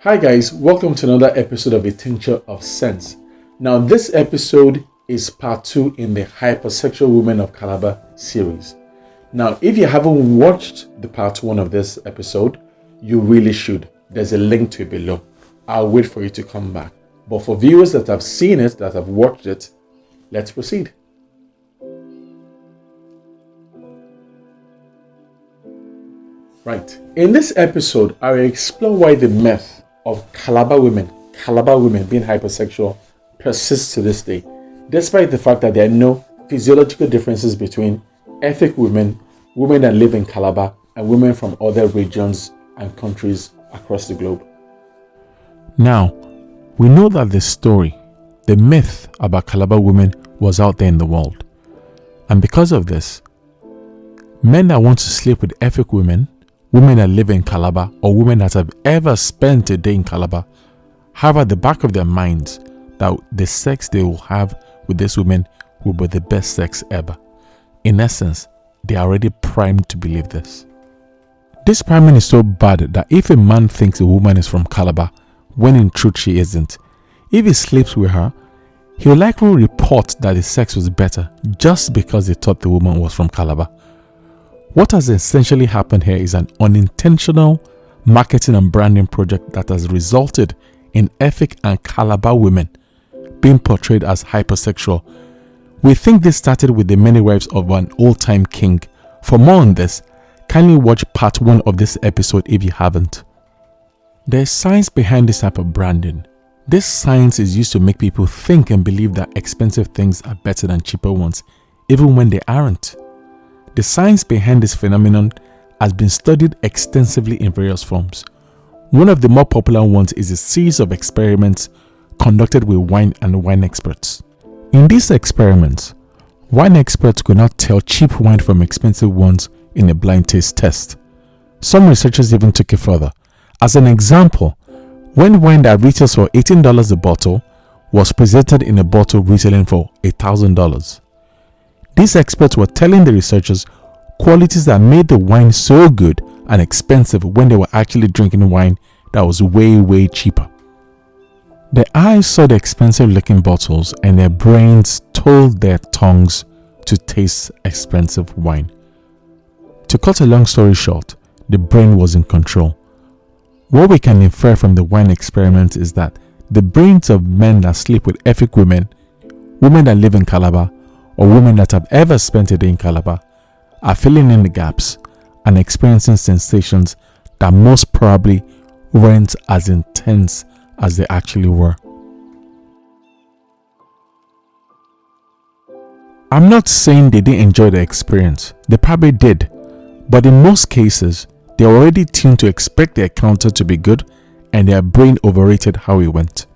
Hi guys, welcome to another episode of A Tincture of Sense. Now this episode is part 2 in the Hypersexual Women of Calabar series. Now if you haven't watched the part 1 of this episode, you really should. There's a link to it below. I'll wait for you to come back. But for viewers that have seen it, that have watched it, let's proceed. Right, in this episode, I will explore why the myth of Calabar women being hypersexual persists to this day, despite the fact that there are no physiological differences between ethnic women that live in Calabar, and women from other regions and countries across the globe. Now, we know that the myth about Calabar women was out there in the world. And because of this, men that want to sleep with ethnic women that live in Calabar, or women that have ever spent a day in Calabar, have at the back of their minds that the sex they will have with these women will be the best sex ever. In essence, they are already primed to believe this. This priming is so bad that if a man thinks a woman is from Calabar, when in truth she isn't, if he sleeps with her, he will likely report that the sex was better just because he thought the woman was from Calabar. What has essentially happened here is an unintentional marketing and branding project that has resulted in ethnic and Calabar women being portrayed as hypersexual. We think this started with the many wives of an old-time king. For more on this, kindly watch part 1 of this episode if you haven't. There is science behind this type of branding. This science is used to make people think and believe that expensive things are better than cheaper ones, even when they aren't. The science behind this phenomenon has been studied extensively in various forms. One of the more popular ones is a series of experiments conducted with wine and wine experts. In these experiments, wine experts could not tell cheap wine from expensive ones in a blind taste test. Some researchers even took it further. As an example, when wine that retails for $18 a bottle was presented in a bottle retailing for $1,000. These experts were telling the researchers qualities that made the wine so good and expensive when they were actually drinking wine that was way cheaper. Their eyes saw the expensive looking bottles and their brains told their tongues to taste expensive wine. To cut a long story short, the brain was in control. What we can infer from the wine experiment is that the brains of men that sleep with ethnic women that live in Calabar, or women that have ever spent a day in Calabar, are filling in the gaps and experiencing sensations that most probably weren't as intense as they actually were. I'm not saying they didn't enjoy the experience, they probably did, but in most cases, they're already tuned to expect the encounter to be good and their brain overrated how it went.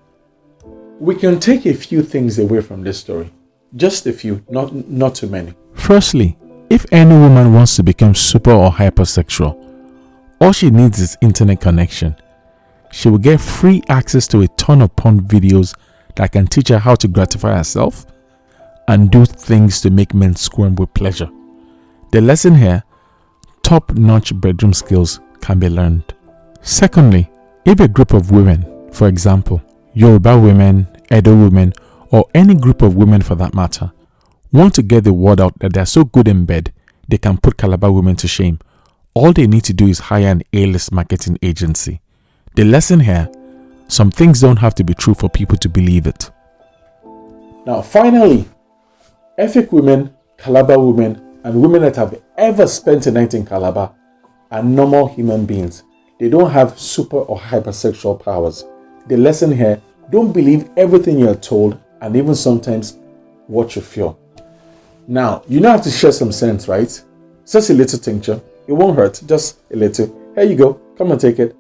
We can take a few things away from this story. Just a few, not too many. Firstly, if any woman wants to become super or hypersexual, all she needs is internet connection. She will get free access to a ton of porn videos that can teach her how to gratify herself and do things to make men squirm with pleasure. The lesson here, top-notch bedroom skills can be learned. Secondly, if a group of women, for example, Yoruba women, Edo women, or any group of women for that matter, want to get the word out that they are so good in bed, they can put Calabar women to shame. All they need to do is hire an A-list marketing agency. The lesson here, some things don't have to be true for people to believe it. Now finally, ethnic women, Calabar women, and women that have ever spent a night in Calabar are normal human beings. They don't have super or hypersexual powers. The lesson here, don't believe everything you're told, and even sometimes what you feel. Now, you now have to share some sense, right? Just a little tincture. It won't hurt, just a little. Here you go. Come and take it.